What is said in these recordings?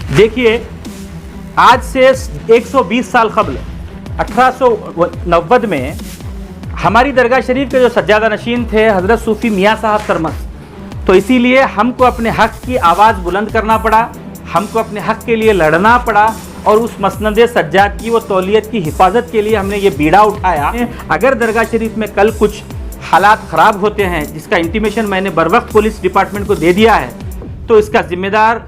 देखिए, आज से 120 साल कबल 1890 में हमारी दरगाह शरीफ के जो सज्जादा नशीन थे हज़रत सूफ़ी मियाँ साहब सरमस, तो इसीलिए हमको अपने हक़ की आवाज़ बुलंद करना पड़ा, हमको अपने हक़ के लिए लड़ना पड़ा और उस मसनद सज्जाद की व तौलियत की हिफाजत के लिए हमने ये बीड़ा उठाया। अगर दरगाह शरीफ में कल कुछ हालात ख़राब होते हैं, जिसका इंटीमेशन मैंने बर वक्त पुलिस डिपार्टमेंट को दे दिया है, तो इसका ज़िम्मेदार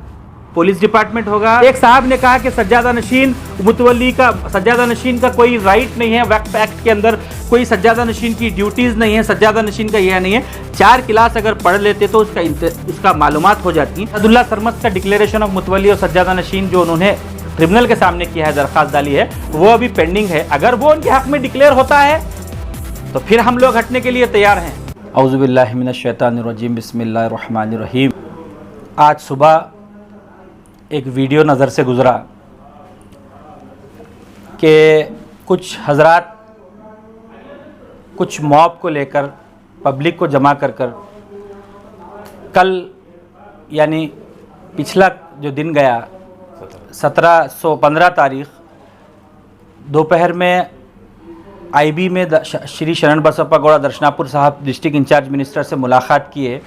पुलिस डिपार्टमेंट होगा। एक साहब ने कहा कि सज्जादा नशीन मुतवल्ली का, सज्जादा नशीन का कोई राइट नहीं है, वक्फ एक्ट के अंदर कोई सज्जादा नशीन की ड्यूटीज़ नहीं है, सज्जादा नशीन का यह नहीं है। 4 क्लास अगर पढ़ लेते तो उसका मालूमात हो जाती। अब्दुल्ला सरमस का डिक्लेरेशन ऑफ मुतवल्ली और सज्जादा नशीन जो उन्होंने ट्रिब्यूनल के सामने किया है, दरख्वास्त डाली है, वो अभी पेंडिंग है। अगर वो उनके हक़ में डिक्लेयर होता है तो फिर हम लोग हटने के लिए तैयार हैं। औज़ु बिल्लाहि मिनश शैतानिर रजीम, बिस्मिल्लाहिर रहमानिर रहीम। आज सुबह एक वीडियो नज़र से गुज़रा कि कुछ हज़रात कुछ मॉब को लेकर पब्लिक को जमा कर कल यानी पिछला जो दिन गया 1715 तारीख़ दोपहर में आईबी में श्री शरण बसप्पा गौड़ा दर्शनापुर साहब डिस्ट्रिक्ट इंचार्ज मिनिस्टर से मुलाकात किए।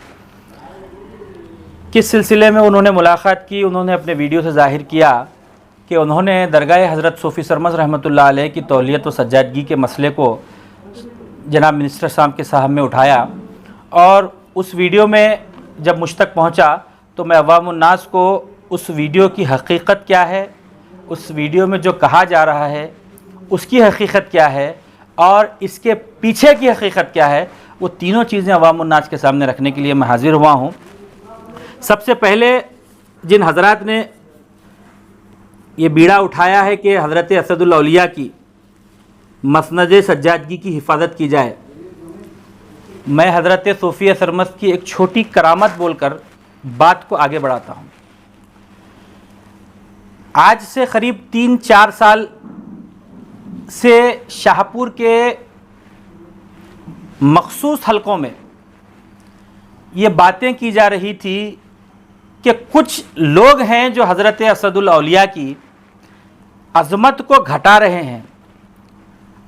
किस सिलसिले में उन्होंने मुलाकात की, उन्होंने अपने वीडियो से ज़ाहिर किया कि उन्होंने दरगाह हज़रत सूफ़ी सरमस रहमतुल्लाह अलैह की तौलियत व सज्जादगी के मसले को जनाब मिनिस्टर साहब के साहब में उठाया। और उस वीडियो में जब मुझ तक पहुँचा तो मैं अवामुन्नास को उस वीडियो की हकीकत क्या है, उस वीडियो में जो कहा जा रहा है उसकी हकीकत क्या है और इसके पीछे की हकीकत क्या है, वो तीनों चीज़ें अवामुन्नास के सामने रखने के लिए मैं हाज़िर हुआ हूँ। सबसे पहले जिन हज़रात ने ये बीड़ा उठाया है कि हज़रत असदुल औलिया की मसनद सज्जादगी की हिफाजत की जाए, मैं हज़रत सूफ़ी सरमस की एक छोटी करामत बोलकर बात को आगे बढ़ाता हूँ। आज से करीब 3-4 साल से शाहपुर के मखसूस हलकों में ये बातें की जा रही थी कि कुछ लोग हैं जो हज़रत असदुल औलिया की अज़मत को घटा रहे हैं,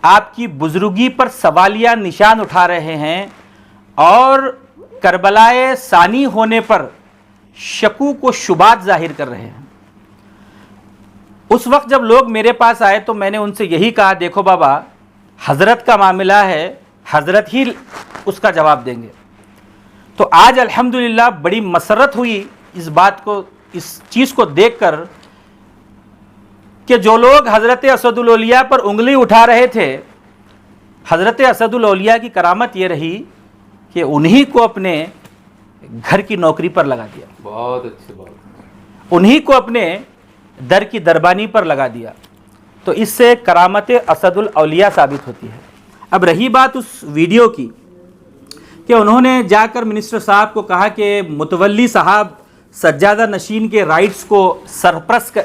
आपकी बुज़ुर्गी पर सवालिया निशान उठा रहे हैं और करबलाए सानी होने पर शकूक व शुबात ज़ाहिर कर रहे हैं। उस वक्त जब लोग मेरे पास आए तो मैंने उनसे यही कहा, देखो बाबा, हज़रत का मामला है, हज़रत ही उसका जवाब देंगे। तो आज अल्हम्दुलिल्लाह बड़ी मसरत हुई इस बात को, इस चीज़ को देखकर कि जो लोग हज़रत असदुल औलिया पर उंगली उठा रहे थे, हज़रत असदुल औलिया की करामत ये रही कि उन्हीं को अपने घर की नौकरी पर लगा दिया। बहुत अच्छी बात। उन्हीं को अपने दर की दरबानी पर लगा दिया। तो इससे करामत असदुल औलिया साबित होती है। अब रही बात उस वीडियो की कि उन्होंने जाकर मिनिस्टर साहब को कहा कि मुतवल्ली साहब सज्जादा नशीन के राइट्स को सरप्रस्त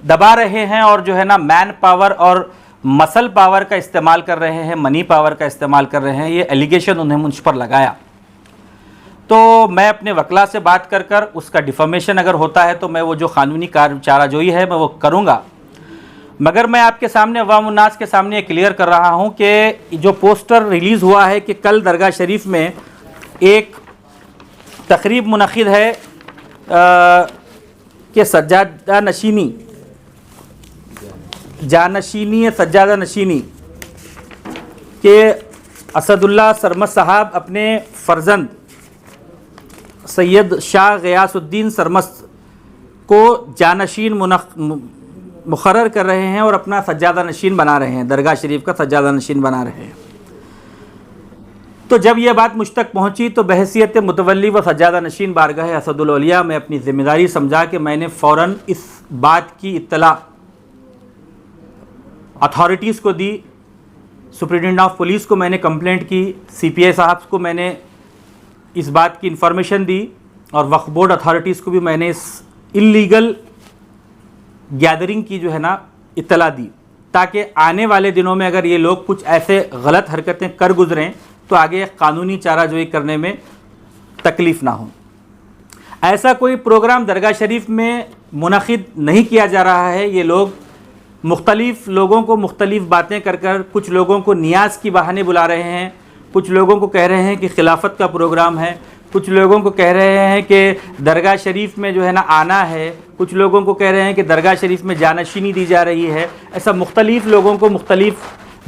दबा रहे हैं और जो है ना मैन पावर और मसल पावर का इस्तेमाल कर रहे हैं, मनी पावर का इस्तेमाल कर रहे हैं। ये एलिगेशन उन्हें मुझ पर लगाया। तो मैं अपने वकला से बात कर उसका डिफॉर्मेशन अगर होता है तो मैं वो जो कानूनी चाराजोई है मैं वो करूँगा। मगर मैं आपके सामने अवामुन्नास के सामने क्लियर कर रहा हूँ कि जो पोस्टर रिलीज़ हुआ है कि कल दरगाह शरीफ में एक तकरीब मुनक़िद है कि सज्जादा नशीनी, जानशीनी सज्जादा नशीनी के असदुल्ला सरमस साहब अपने फ़र्जंद सैयद शाह ग़ियासुद्दीन सरमस को जानशीन मुक़र्रर कर रहे हैं और अपना सज्जादा नशीन बना रहे हैं, दरगाह शरीफ का सज्जादा नशीन बना रहे हैं। तो जब यह बात मुझ तक पहुँची तो बहैसियत मुतवल्ली व सज्जादा नशीन बारगाह असदुल औलिया में अपनी ज़िम्मेदारी समझा कि मैंने फ़ौरन इस बात की इत्तला अथॉरिटीज़ को दी। सुप्रिटेंडेंट ऑफ पुलिस को मैंने कंप्लेंट की, CPI साहब को मैंने इस बात की इन्फॉर्मेशन दी और वक्फ बोर्ड अथॉरिटीज़ को भी मैंने इस इल्लीगल गैदरिंग की जो है ना इत्तला दी, ताकि आने वाले दिनों में अगर ये लोग कुछ ऐसे गलत हरकतें कर गुजरें तो आगे कानूनी चाराजोई करने में तकलीफ़ ना हो। ऐसा कोई प्रोग्राम दरगाह शरीफ में मुनक़िद नहीं किया जा रहा है। ये लोग मुख्तलिफ़ लोगों को मुख्तलिफ़ बातें कर कर कुछ लोगों को नियाज़ की बहाने बुला रहे हैं, कुछ लोगों को कह रहे हैं कि खिलाफत का प्रोग्राम है, कुछ लोगों को कह रहे हैं कि दरगाह शरीफ में जो है ना आना है, कुछ लोगों को कह रहे हैं कि दरगाह शरीफ में जानशीनी दी जा रही है। ऐसा मुख्तलिफ़ लोगों को मुख्तलिफ़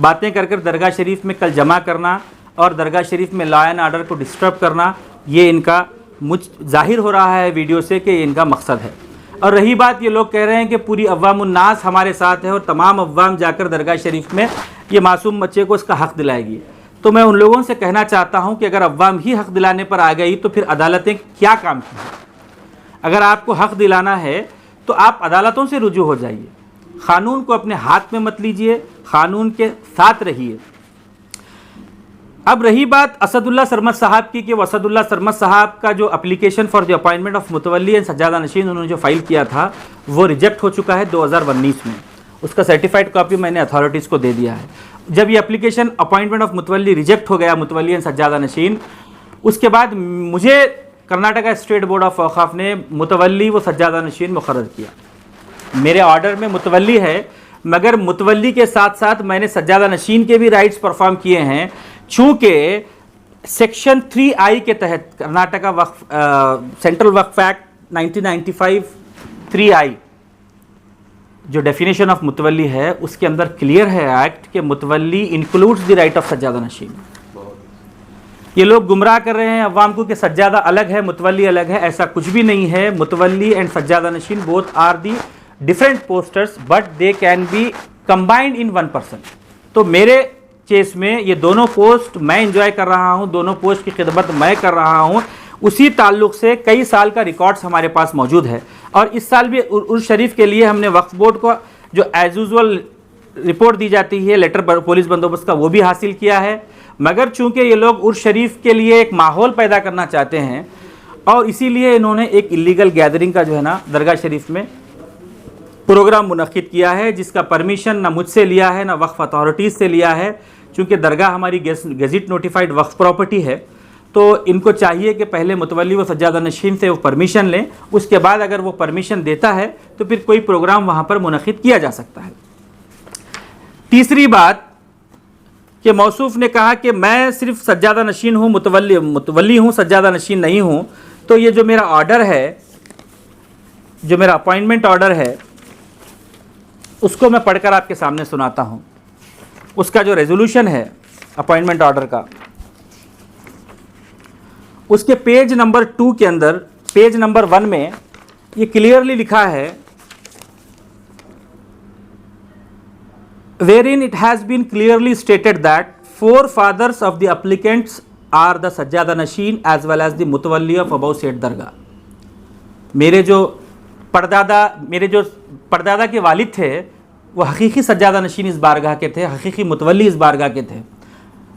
बातें कर कर दरगाह शरीफ में कल जमा करना और दरगाह शरीफ में लॉ एंड ऑर्डर को डिस्टर्ब करना, ये इनका मुझ ज़ाहिर हो रहा है वीडियो से कि इनका मकसद है। और रही बात, ये लोग कह रहे हैं कि पूरी अव्वामुन्नास हमारे साथ है और तमाम अव्वाम जाकर दरगाह शरीफ में ये मासूम बच्चे को इसका हक़ दिलाएगी। तो मैं उन लोगों से कहना चाहता हूं कि अगर अव्वाम ही हक़ दिलाने पर आ गई तो फिर अदालतें क्या काम की हैं। अगर आपको हक़ दिलाना है तो आप अदालतों से रुजू हो जाइए, क़ानून को अपने हाथ में मत लीजिए, क़ानून के साथ रहिए। अब रही बात असदुल्ला सरमद साहब की कि असदुल्ला सरमद साहब का जो application for the appointment of मुतवल्ली एंड सज्जादा नशीन उन्होंने जो फाइल किया था वो रिजेक्ट हो चुका है 2019 में। उसका सर्टिफाइड कॉपी मैंने अथॉरिटीज़ को दे दिया है। जब ये एप्लीकेशन अपॉइंटमेंट ऑफ मुतवल्ली रिजेक्ट हो गया, मुतवल्ली एंड सज्जादा नशीन, उसके बाद मुझे कर्नाटका स्टेट बोर्ड ऑफ औक़ाफ़ ने मुतवल्ली व सज्जादा नशीन मुकर्रर किया। मेरे ऑर्डर में मुतवल्ली है, मगर मुतवल्ली के साथ साथ मैंने सज्जादा नशीन के भी राइट्स परफॉर्म किए हैं। चूँकि सेक्शन 3I के तहत कर्नाटका वक्फ सेंट्रल वक्फ एक्ट 1995 3I जो डेफिनेशन ऑफ मुतवल्ली है उसके अंदर क्लियर है एक्ट के मुतवल्ली इंक्लूड्स द राइट ऑफ सज्जादा नशीन। ये लोग गुमराह कर रहे हैं अवाम को कि सज्जादा अलग है मुतवल्ली अलग है, ऐसा कुछ भी नहीं है। मुतवल्ली एंड सज्जादा नशीन both are the different posters but they can be combined in one person. तो मेरे केस में ये दोनों पोस्ट मैं एंजॉय कर रहा हूँ, दोनों पोस्ट की खिदमत मैं कर रहा हूँ। उसी ताल्लुक़ से कई साल का रिकॉर्ड्स हमारे पास मौजूद है और इस साल भी उर्स शरीफ के लिए हमने वक्फ बोर्ड को जो एज यूजुअल रिपोर्ट दी जाती है लेटर पुलिस बंदोबस्त का वो भी हासिल किया है। मगर चूँकि ये लोग उर्स शरीफ के लिए एक माहौल पैदा करना चाहते हैं और इसीलिए इन्होंने एक इलीगल गैदरिंग का जो है ना दरगाह शरीफ में प्रोग्राम मुनक़िद किया है, जिसका परमिशन ना मुझसे लिया है ना वक्फ अथॉरिटीज़ से लिया है। चूँकि दरगाह हमारी गेज़िट नोटिफाइड वक्फ प्रॉपर्टी है तो इनको चाहिए कि पहले मुतवल्ली व सज्जादा नशीन से वो परमिशन लें, उसके बाद अगर वो परमिशन देता है तो फिर कोई प्रोग्राम वहाँ पर मुनक़िद किया जा सकता है। तीसरी बात कि मौसूफ़ ने कहा कि मैं सिर्फ सज्जादा नशीन हूँ, मुतवल्ली हूँ, सज्जादा नशीन नहीं हूँ। तो ये जो मेरा ऑर्डर है, जो मेरा अपॉइंटमेंट ऑर्डर है, उसको मैं पढ़कर आपके सामने सुनाता हूँ। उसका जो रेजोल्यूशन है अपॉइंटमेंट ऑर्डर का, उसके पेज नंबर 2 के अंदर पेज नंबर 1 में ये क्लियरली लिखा है, wherein it has been clearly stated that forefathers of the applicants are the Sajjada Nasheen as well as the Mutawalli of above said दरगाह। मेरे जो परदादा के वालिद थे वो हकीकी सज्जादा नशीन इस बारगाह के थे, हकीकी मुतवल्ली इस बारगाह के थे।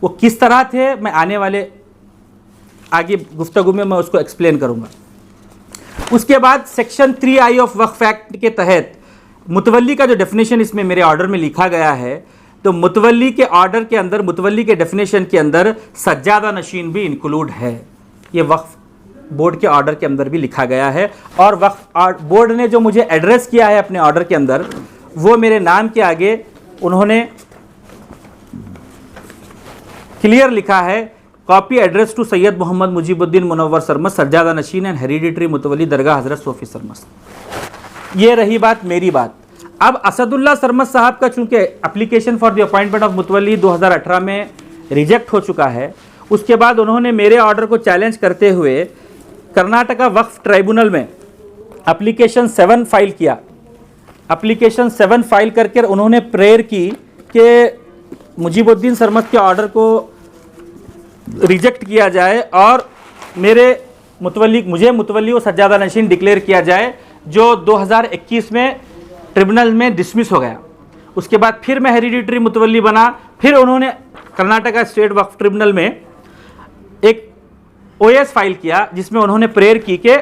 वो किस तरह थे मैं आने वाले आगे गुफ्तगू में मैं उसको एक्सप्लेन करूँगा। उसके बाद section 3I of Waqf act के तहत मुतवल्ली का जो डेफिनेशन इसमें मेरे ऑर्डर में लिखा गया है, तो मुतवल्ली के ऑर्डर के अंदर, मुतवल्ली के डेफिनेशन के अंदर सज्जादा नशीन भी इंक्लूड है। ये वक्फ बोर्ड के ऑर्डर के अंदर भी लिखा गया है और वक्फ बोर्ड ने जो मुझे एड्रेस किया है अपने ऑर्डर के अंदर, वो मेरे नाम के आगे उन्होंने क्लियर लिखा है, copy address to Syed Mohammed Mujibuddin Munawwar Sarmad सज्जादा नशीन एंड हेरिडिटरी मुतवल्ली दरगाह हज़रत सोफ़ी सरमद। ये रही बात मेरी बात। अब असदुल्ला सरमद साहब का चूँकि application for the appointment of मुतवल्ली 2018 में रिजेक्ट हो चुका है, उसके बाद उन्होंने मेरे ऑर्डर को चैलेंज करते हुए कर्नाटका वक्फ ट्राइब्यूनल में एप्लीकेशन 7 फाइल किया। एप्लीकेशन 7 फाइल करके उन्होंने प्रेयर की कि मुजीबुद्दीन सरमद के ऑर्डर को रिजेक्ट किया जाए और मुझे मुतवल्ली व सज्जादा नशीन डिक्लेयर किया जाए, जो 2021 में ट्रिब्यूनल में डिसमिस हो गया। उसके बाद फिर मैं हेरिडिटरी मुतवल्ली बना। फिर उन्होंने कर्नाटका स्टेट वक्फ ट्रिब्यूनल में एक OS फाइल किया जिसमें उन्होंने प्रेयर की कि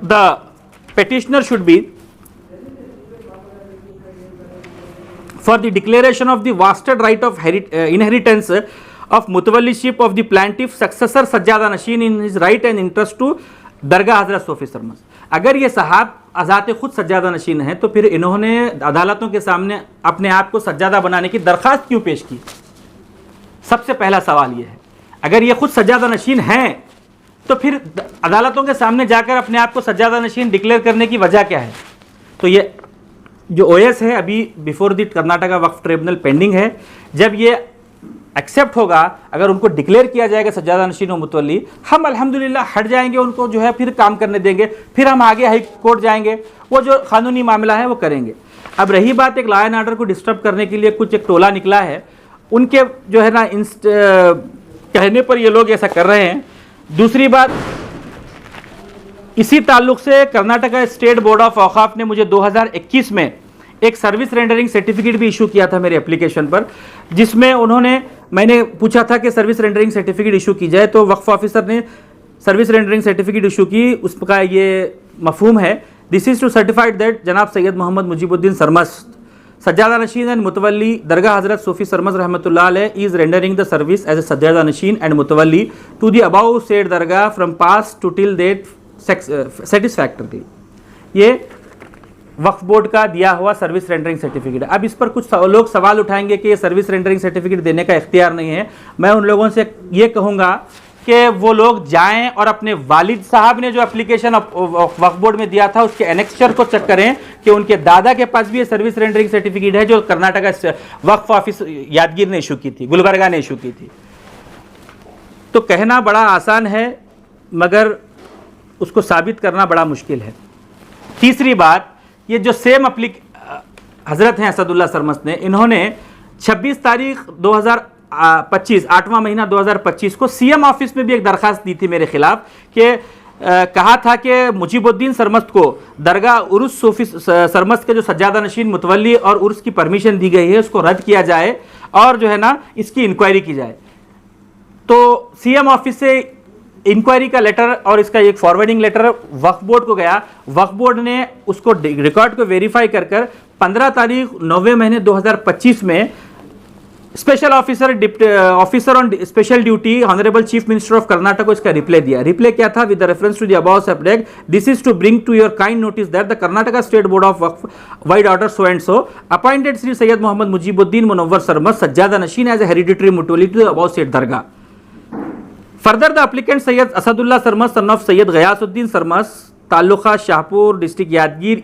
the petitioner should be for the declaration of the wasted right of inheritance of mutawalliship of the plaintiff successor सज्जादा Nashin in his right and interest to दरगाह हज़रत सोफ़ी सरमद। अगर ये साहब अज़ात खुद सज्जादा नशीन हैं, तो फिर इन्होंने अदालतों के सामने अपने आप को सज्जादा बनाने की दरख्वास्त क्यों पेश की? सबसे पहला सवाल ये है। अगर ये खुद सज्जादा नशीन हैं तो फिर अदालतों के सामने जाकर अपने आप को सज्जादा नशीन डिक्लेयर करने की वजह क्या है? तो ये जो ओएस है अभी before the Karnataka Waqf tribunal pending है। जब ये एक्सेप्ट होगा, अगर उनको डिक्लेयर किया जाएगा सज्जादा नशीन और मुतवल्ली, हम अल्हम्दुलिल्लाह हट जाएंगे, उनको जो है फिर काम करने देंगे, फिर हम आगे हाई कोर्ट जाएंगे, वो जो कानूनी मामला है वो करेंगे। अब रही बात एक लॉ एंड ऑर्डर को डिस्टर्ब करने के लिए कुछ एक टोला निकला है, उनके जो है ना कहने पर ये लोग ऐसा कर रहे हैं। दूसरी बात, इसी ताल्लुक से कर्नाटका स्टेट बोर्ड ऑफ औकाफ ने मुझे 2021 में एक सर्विस रेंडरिंग सर्टिफिकेट भी इशू किया था मेरे एप्लीकेशन पर, जिसमें मैंने पूछा था कि सर्विस रेंडरिंग सर्टिफिकेट इशू की जाए, तो वक्फ ऑफिसर ने सर्विस रेंडरिंग सर्टिफिकेट इशू की। उसका ये मफहूम है, this is to certified that जनाब सैयद मोहम्मद मुजीबुद्दीन सरमस्त सज्जादा नशीन एंड मुतवल्ली दरगाह हजरत सूफी सरमस्त रहमतुल्लाह अलैह is rendering the service as a सज्जादा नशीन एंड मुतवल्ली टू द अबाउ सेड दरगाह from past to till date satisfactorily. ये वक्फ बोर्ड का दिया हुआ सर्विस रेंडरिंग सर्टिफिकेट है। अब इस पर कुछ लोग सवाल उठाएंगे कि ये सर्विस रेंडरिंग सर्टिफिकेट देने का इख्तियार नहीं है। मैं उन लोगों से ये कहूँगा कि वो लोग जाएं और अपने वालिद साहब ने जो एप्लीकेशन वक्फ बोर्ड में दिया था उसके एनेक्स्चर को चेक करें कि उनके दादा के पास भी ये सर्विस रेंडरिंग सर्टिफिकेट है जो कर्नाटका वक्फ ऑफिस यादगीर ने इशू की थी, गुलबर्गा ने इशू की थी। तो कहना बड़ा आसान है मगर उसको साबित करना बड़ा मुश्किल है। तीसरी बात, ये जो सेम हजरत हैं असदुल्ला सरमस्त ने, इन्होंने 26 तारीख 2025 8वां महीना 2025 को सीएम ऑफिस में भी एक दरखास्त दी थी मेरे खिलाफ कि कहा था कि मुजीबुद्दीन सरमस्त को दरगाह उर्स सूफी सरमस्त के जो सज्जादा नशीन मुतवल्ली और उर्स की परमिशन दी गई है उसको रद्द किया जाए और जो है ना इसकी इंक्वायरी की जाए। तो सीएम ऑफिस से इंक्वायरी का लेटर और इसका एक फॉरवर्डिंग लेटर वक्फ बोर्ड को गया। वक्फ बोर्ड ने उसको रिकॉर्ड को वेरीफाई कर 15 तारीख 9वें महीने 2025 में special officer on special duty honourable chief minister of Karnataka को इसका रिप्लाई दिया। रिप्लाई क्या था? With reference to the above subject, this is to bring to your kind notice that the Karnataka state board of Waqf vide order so and so appointed Shri Syed Mohammed Mujibuddin Munawwar Sarmast सज्जादा Nasheen as a hereditary mutawalli to the above said dargah. Further, the applicant Sayyid Asadullah Sarmast, son of Sayyid Ghayasuddin Sarmast, Taluqa Shahpur, district Yadgir,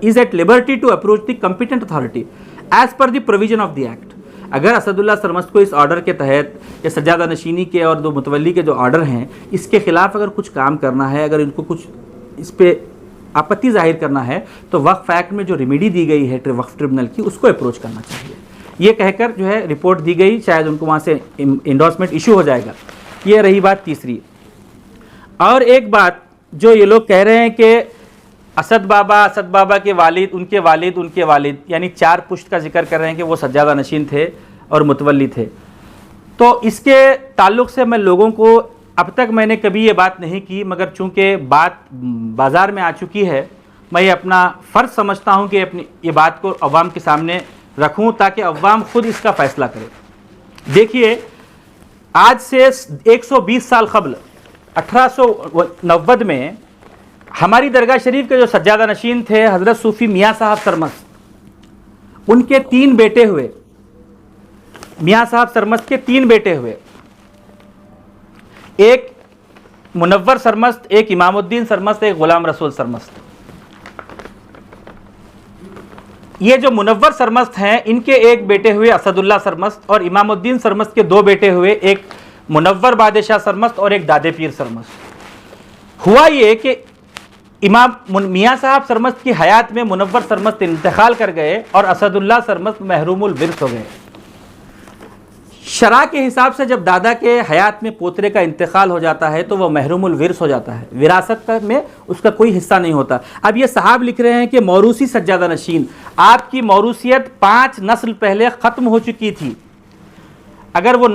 is at liberty to approach the competent authority as per the provision of the act. अगर असदुल्ला सरमस्त को इस order के तहत या सज्जादा नशीनी के और दो मुतवल्ली के जो ऑर्डर हैं इसके खिलाफ अगर कुछ काम करना है, अगर इनको कुछ इस पे आपत्ति जाहिर करना है तो वक्फ एक्ट में जो रेमेडी दी गई है वक्फ ट्रिब्यूनल की उसको अप्रोच करना चाहिए। ये कहकर जो है रिपोर्ट दी गई, शायद उनको वहाँ से इंडोर्समेंट इशू हो जाएगा। ये रही बात तीसरी। और एक बात जो ये लोग कह रहे हैं कि असद बाबा के वालिद उनके वालिद यानी 4 पुश्त का जिक्र कर रहे हैं कि वो सज्जादा नशीन थे और मुतवल्ली थे। तो इसके ताल्लुक़ से मैं लोगों को अब तक मैंने कभी ये बात नहीं की, मगर चूँकि बात बाज़ार में आ चुकी है मैं ये अपना फ़र्ज़ समझता हूँ कि अपनी ये बात को अवाम के सामने रखूँ ताकि अवाम खुद इसका फ़ैसला करे। देखिए, आज से 120 साल कबल 1890 में हमारी दरगाह शरीफ के जो सज्जादा नशीन थे हज़रत सूफ़ी मियाँ साहब सरमस्त, उनके 3 बेटे हुए। मियाँ साहब सरमस्त के 3 बेटे हुए, एक मुनव्वर सरमस्त, एक इमामुद्दीन सरमस्त, एक गुलाम रसूल सरमस्त। ये जो मुनव्वर सरमस्त हैं इनके एक बेटे हुए असदुल्ला सरमस्त और इमामुद्दीन सरमस्त के 2 बेटे हुए, एक मुनव्वर बादशाह सरमस्त और एक दादे पीर सरमस्त। हुआ ये कि इमाम मियाँ साहब सरमस्त की हयात में मुनव्वर सरमस्त इंतकाल कर गए और असदुल्ला सरमस्त महरूमुल विर्स हो गए। शरा के हिसाब से जब दादा के हयात में पोतरे का इंतकाल हो जाता है तो वह महरूमुल विर्स हो जाता है, विरासत में उसका कोई हिस्सा नहीं होता। अब ये साहब लिख रहे हैं कि मौरूसी सज्जादा नशीन, आपकी मौरूसियत 5 नस्ल पहले ख़त्म हो चुकी थी। अगर वो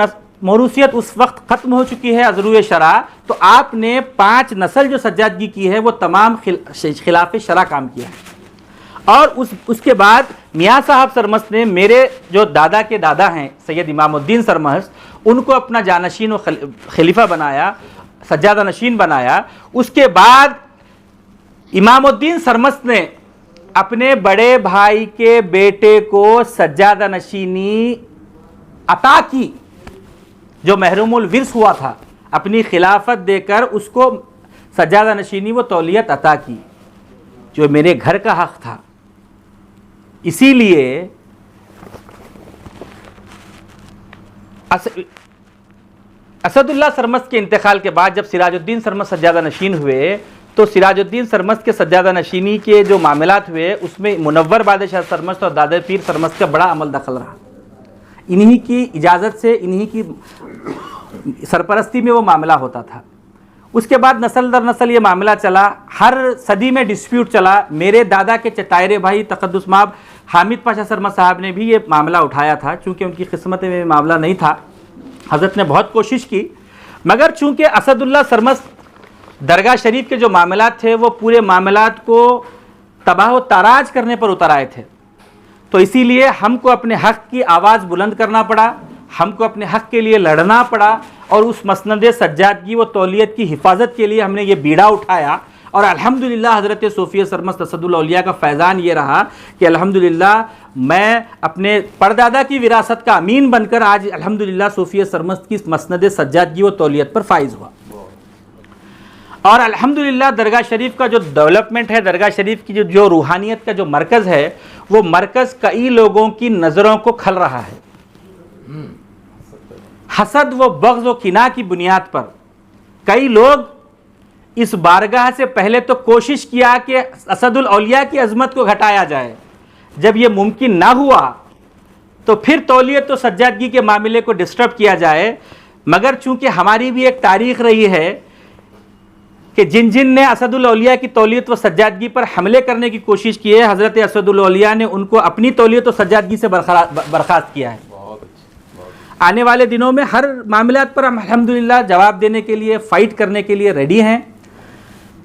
मौरूसियत उस वक्त ख़त्म हो चुकी है अज़रूए शरा, तो आपने 5 नस्ल जो सज्जादगी की है वो तमाम खिलाफ शरा काम किया है। और उसके बाद मियाँ साहब सरमस्त ने मेरे जो दादा के दादा हैं सैयद इमामुद्दीन सरमस्त, उनको अपना जानशीन व खलीफा बनाया, सज्जादा नशीन बनाया। उसके बाद इमामुद्दीन सरमस्त ने अपने बड़े भाई के बेटे को सज्जादा नशीनी अता की, जो महरूमुल विर्स हुआ था, अपनी खिलाफत देकर उसको सज्जादा नशीनी वो तौलियत अता की, जो मेरे घर का हक था। इसीलिए असदुल्ला सरमस्त के इंतकाल के बाद जब सिराजुद्दीन सरमस्त सज्जादा नशीन हुए, तो सिराजुद्दीन सरमस्त के सज्जादा नशीनी के जो मामलात हुए उसमें मुनव्वर बादशाह सरमस्त और दादा पीर सरमस्त का बड़ा अमल दखल रहा। इन्हीं की इजाज़त से, इन्हीं की सरपरस्ती में वो मामला होता था। उसके बाद नस्ल दर नस्ल ये मामला चला, हर सदी में डिस्प्यूट चला। मेरे दादा के चतायरे भाई तक़द्दुस माब हामिद पाशा सरमस्त साहब ने भी ये मामला उठाया था, चूँकि उनकी किस्मत में मामला नहीं था। हज़रत ने बहुत कोशिश की, मगर चूँकि असदुल्ला सरमस्त दरगाह शरीफ के जो मामलात थे वो पूरे मामलात को तबाह व ताराज करने पर उतर आए थे, तो इसीलिए हमको अपने हक़ की आवाज़ बुलंद करना पड़ा, हमको अपने हक़ के लिए लड़ना पड़ा, और उस मसनद सज्जादगी व तौलियत की हिफाजत के लिए हमने ये बीड़ा उठाया। और अल्हम्दुलिल्लाह हज़रत सूफ़ी सरमस्त असदुल औलिया का फैज़ान ये रहा कि अल्हम्दुलिल्लाह मैं अपने परदादा की विरासत का अमीन बनकर आज अल्हम्दुलिल्लाह सूफ़ी सरमस्त की मसनद सज्जादगी व तौलियत पर फ़ाइज़ हुआ। और अल्हम्दुलिल्लाह दरगाह शरीफ का जो डेवलपमेंट है, दरगाह शरीफ की जो रूहानियत का जो मरकज़ है, वो मरकज़ कई लोगों की नज़रों को खल रहा है। हसद व बग़्ज़ व किना की बुनियाद पर कई लोग इस बारगाह से पहले तो कोशिश किया कि असदुल औलिया की अज़मत को घटाया जाए। जब ये मुमकिन ना हुआ तो फिर तौलियत व सज्जादगी के मामले को डिस्टर्ब किया जाए। मगर चूँकि हमारी भी एक तारीख़ रही है कि जिन जिन ने असदुल औलिया की तौलियत व सज्जादगी पर हमले करने की कोशिश की है, हज़रत असदुल औलिया ने उनको अपनी तौलियत व सज्जादगी से बर्खास्त किया है। आने वाले दिनों में हर मामलात पर हम अल्हम्दुलिल्लाह जवाब देने के लिए, फ़ाइट करने के लिए रेडी हैं।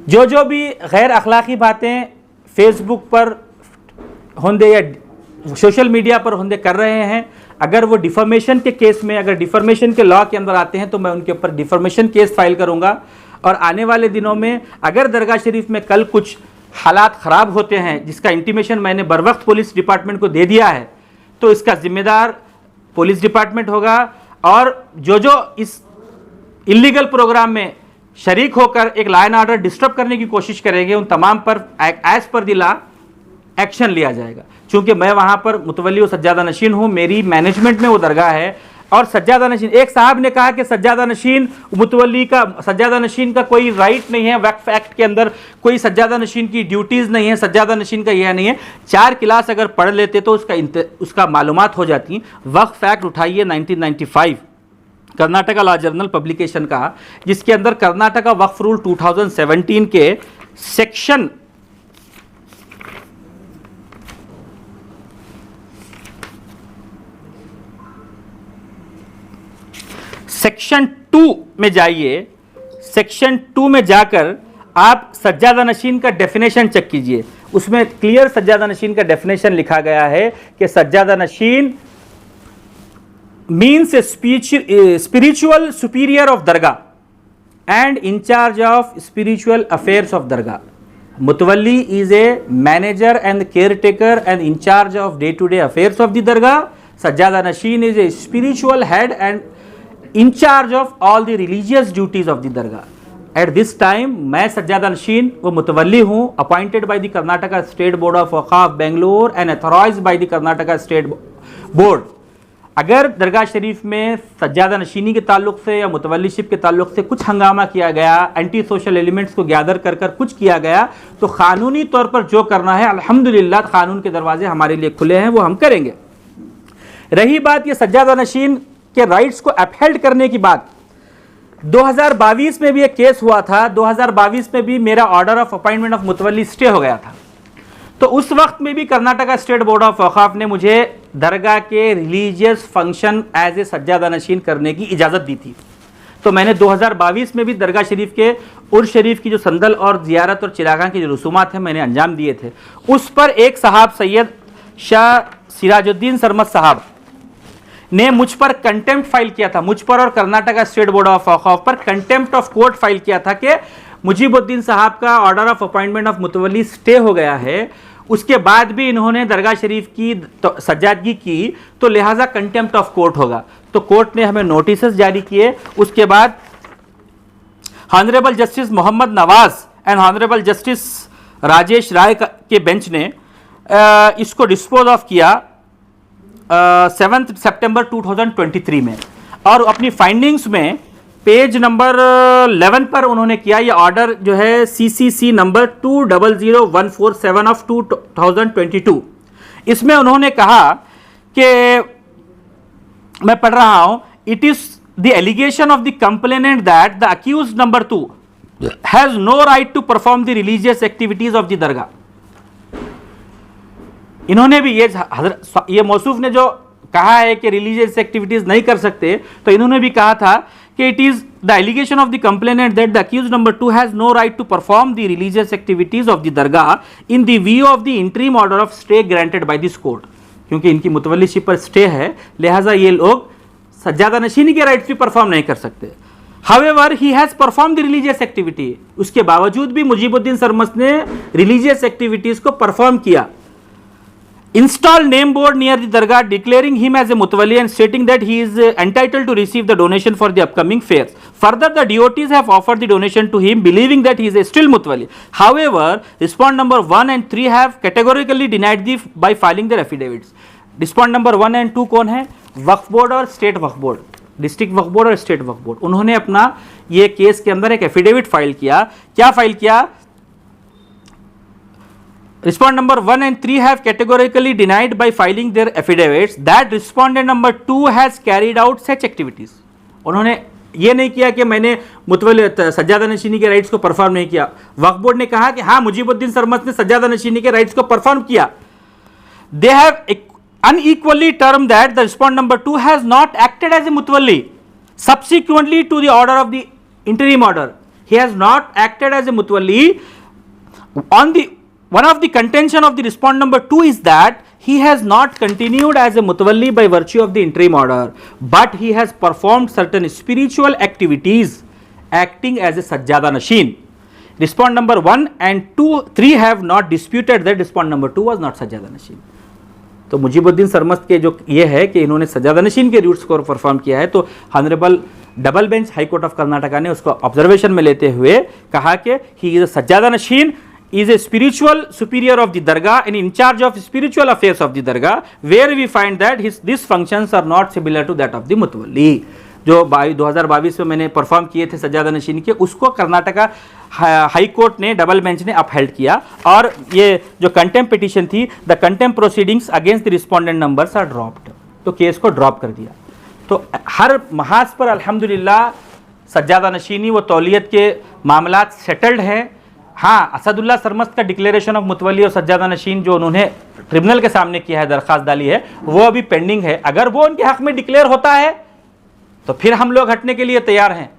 जो भी गैर अखलाक़ी बातें फेसबुक पर होंदे या सोशल मीडिया पर होंदे कर रहे हैं, अगर वो डिफॉर्मेशन के केस में, अगर डिफॉर्मेशन के लॉ के अंदर आते हैं तो मैं उनके ऊपर डिफॉर्मेशन केस फाइल करूँगा। और आने वाले दिनों में अगर दरगाह शरीफ में कल कुछ हालात ख़राब होते हैं, जिसका इंटीमेशन मैंने बर वक्त पुलिस डिपार्टमेंट को दे दिया है, तो इसका ज़िम्मेदार पुलिस डिपार्टमेंट होगा। और जो इस इलीगल प्रोग्राम में शरीक होकर एक लॉ एंड ऑर्डर डिस्टर्ब करने की कोशिश करेंगे, उन तमाम पर as per the law action लिया जाएगा। चूँकि मैं वहाँ पर मुतवल्ली व सज्जादा नशीन हूँ, मेरी मैनेजमेंट में वो दरगाह है। और सज्जादा नशीन, एक साहब ने कहा कि सज्जादा नशीन मुतवल्ली का, सज्जादा नशीन का कोई राइट नहीं है, वक्फ एक्ट के अंदर कोई सज्जादा नशीन की ड्यूटीज़ नहीं है, सज्जादा नशीन का यह नहीं है। 4 क्लास अगर पढ़ लेते तो उसका मालूमात हो जाती। वक्फ एक्ट उठाइए 1995 कर्नाटका लॉ जर्नल पब्लिकेशन का, जिसके अंदर कर्नाटका वक्फ रूल 2017 के सेक्शन 2 में जाइए। सेक्शन 2 में जाकर आप सज्जादा नशीन का डेफिनेशन चेक कीजिए। उसमें क्लियर सज्जादा नशीन का डेफिनेशन लिखा गया है कि Sajjada Nasheen means spiritual superior of dargah and in charge of spiritual affairs of dargah. Mutawalli is a manager and caretaker and in charge of day to day affairs of the dargah. Sajjada Nasheen is a spiritual head and in charge of all the religious duties of the dargah. At this time मैं सज्जादा नशीन वो मुतवल्ली हूँ, appointed by the Karnataka State Board of Waqaf Bangalore and authorized by the Karnataka State Board। अगर दरगाह शरीफ में सज्जादा नशीनी के ताल्लुक से या मुतवल्लीशिप के ताल्लुक से कुछ हंगामा किया गया, एंटी सोशल एलिमेंट्स को गैदर कर कुछ किया गया, तो क़ानूनी तौर पर जो करना है अल्हम्दुलिल्लाह कानून के दरवाजे हमारे लिए खुले हैं, वो हम करेंगे। रही बात ये सज्जादा नशीन के राइट्स को अपहेल्ड करने की बात, 2022 में भी एक केस हुआ था। 2022 में भी मेरा order of appointment of mutawalli stay हो गया था। तो उस वक्त में भी Karnataka state board of Waqf ने मुझे दरगाह के religious function as a सज्जादा Nasheen करने की इजाज़त दी थी। तो मैंने 2022 में भी दरगाह शरीफ के उर्स शरीफ की जो संदल और ज़ियारत और चिरागां की जो रसूमात हैं मैंने अंजाम दिए थे। उस पर एक साहब सैयद शाह सिराजुद्दीन सरमस्त साहब ने मुझ पर कंटेम्प्ट फाइल किया था, मुझ पर और कर्नाटका स्टेट बोर्ड ऑफ वक़ाफ पर कंटेम्प्ट ऑफ कोर्ट फाइल किया था कि मुजीबुद्दीन साहब का order of appointment of mutawalli stay हो गया है, उसके बाद भी इन्होंने दरगाह शरीफ की तो सज्जादगी की, तो लिहाजा कंटेम्प्ट ऑफ कोर्ट होगा। तो कोर्ट ने हमें नोटिस जारी किए। उसके बाद honourable justice Mohammed Nawaz and honourable justice Rajesh Rai के बेंच ने इसको डिस्पोज ऑफ किया 7 सितंबर 2023 में, और अपनी फाइंडिंग्स में पेज नंबर 11 पर उन्होंने किया। ये ऑर्डर जो है CCC नंबर 200147 ऑफ 2022, इसमें उन्होंने कहा कि मैं पढ़ रहा हूं, it is the allegation of the complainant that the accused number 2 has no right to perform the religious activities of the dargah. इन्होंने भी ये मौसूफ ने जो कहा है कि रिलीजियस एक्टिविटीज नहीं कर सकते, तो इन्होंने भी कहा था कि it is the allegation of the complainant that the accused number 2 has no right to perform the religious activities of the dargah in the view of the interim order of stay granted by this court. क्योंकि इनकी मुतवल्लीशिप पर stay है, लिहाजा ये लोग सज्जादा नशीनी के rights भी perform नहीं कर सकते। However, he has performed the religious activity, उसके बावजूद भी मुजीबुद्दीन सरमस्त ने रिलीजियस एक्टिविटीज को परफॉर्म किया। Install name board near the dargah declaring him as a mutawalli and stating that he is entitled to receive the donation for the upcoming fairs. Further, the DOTs have offered the donation to him believing that he is a still mutawalli. However, respondent number 1 and 3 have categorically denied the by filing their affidavits. Respondent number 1 and 2 कौन है? वक्फ board और state वक्फ board, district वक्फ board और state वक्फ board. उन्होंने अपना ये case के अंदर एक एफिडेविट फाइल किया। क्या फाइल किया? Respondent number 1 and 3 have categorically denied by filing their affidavits that respondent number 2 has carried out such activities. उन्होंने ये नहीं किया कि मैंने मुतवल्ली सज्जादा नशीनी के राइट्स को परफॉर्म नहीं किया। वक्फ बोर्ड ने कहा कि हाँ, मुजीबुद्दीन सरमस्त ने सज्जादा नशीनी के राइट्स को परफॉर्म किया। They have unequally termed that the respondent number 2 has not acted as a mutawalli subsequently to the order of the interim order. He has not acted as a mutawalli on the one of the contention of the respondent number 2 is that he has not continued as a mutawalli by virtue of the interim order, but he has performed certain spiritual activities acting as a sajjada nashin. Respondent number 1 and 3 have not disputed that respondent number 2 was not sajjada nashin. तो मुजीबुद्दीन सरमस्त के जो ये है कि इन्होंने सज्जादा नशीन के roots को परफॉर्म किया है, तो honourable double bench high court of Karnataka ने उसको ऑब्जर्वेशन में लेते हुए कहा कि he is a Sajjada Nasheen is a spiritual superior of the dargah and in charge of spiritual affairs of the dargah, where we find that these functions are not similar to that of the mutawalli. जो 2022 में मैंने perform किए थे सज्जादा नशीन के, उसको Karnataka high court ने double bench ने अपहेल्ड किया, और ये जो कंटेम्प्ट पिटीशन थी, the contempt proceedings against the respondent numbers are dropped, तो केस को ड्रॉप कर दिया। तो हर महाज पर अल्हम्दुलिल्लाह सज्जादा नशीनी व तौलियत के मामलात सेटल्ड हैं। हाँ, असदुल्ला सरमस्त का डिक्लेरेशन ऑफ मुतवल्ली और सज्जादा नशीन जो उन्होंने ट्रिब्यूनल के सामने किया है, दरख्वास्त डाली है, वो अभी पेंडिंग है। अगर वो उनके हक में डिक्लेयर होता है तो फिर हम लोग हटने के लिए तैयार हैं।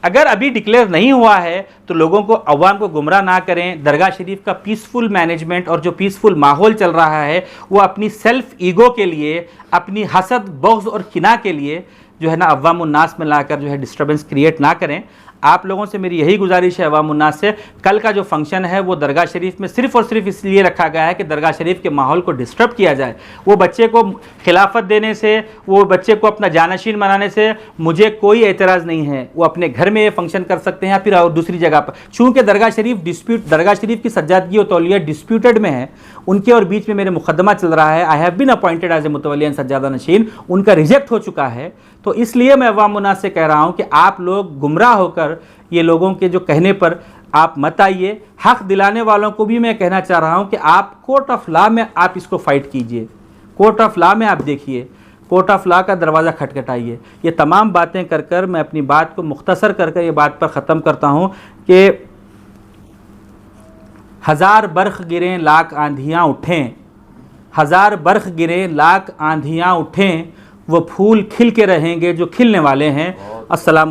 अगर अभी डिक्लेयर नहीं हुआ है तो लोगों को, अवाम को गुमराह ना करें। दरगाह शरीफ का पीसफुल मैनेजमेंट और जो पीसफुल माहौल चल रहा है, वो अपनी सेल्फ ईगो के लिए, अपनी हसद, बग़्ज़ और किना के लिए जो है ना अवाम उन्नास में लाकर जो है डिस्टर्बेंस क्रिएट ना करें। आप लोगों से मेरी यही गुजारिश है अवाम उन्नास से, कल का जो फंक्शन है वो दरगाह शरीफ में सिर्फ़ और सिर्फ इसलिए रखा गया है कि दरगाह शरीफ के माहौल को डिस्टर्ब किया जाए। वो बच्चे को खिलाफत देने से, वो बच्चे को अपना जानशीन बनाने से मुझे कोई एतराज़ नहीं है। वो अपने घर में ये फंक्शन कर सकते हैं या फिर और दूसरी जगह पर। चूँकि दरगाह शरीफ की सज्जादगी और तौलियत डिस्प्यूटेड में है, उनके और बीच में मेरे मुकदमा चल रहा है। I have been appointed as a mutawalli and सज्जादा Nasheen, उनका रिजेक्ट हो चुका है। तो इसलिए मैं अवाम उन्नास से कह रहा हूँ कि आप लोग गुमराह होकर ये लोगों के जो कहने पर आप मत आइए। हक दिलाने वालों को भी मैं कहना चाह रहा हूँ कि आप कोर्ट ऑफ लॉ में आप इसको फाइट कीजिए। कोर्ट ऑफ लॉ में आप देखिए, कोर्ट ऑफ लॉ का दरवाज़ा खटखटाइए। ये तमाम बातें कर कर मैं अपनी बात को मुख्तसर कर ये बात पर ख़त्म करता हूँ कि 1000 बरख गिरें लाख आंधियाँ उठें, 1000 बरख गिरें लाख आंधियाँ उठें, वो फूल खिल के रहेंगे जो खिलने वाले हैं। अस्सलाम।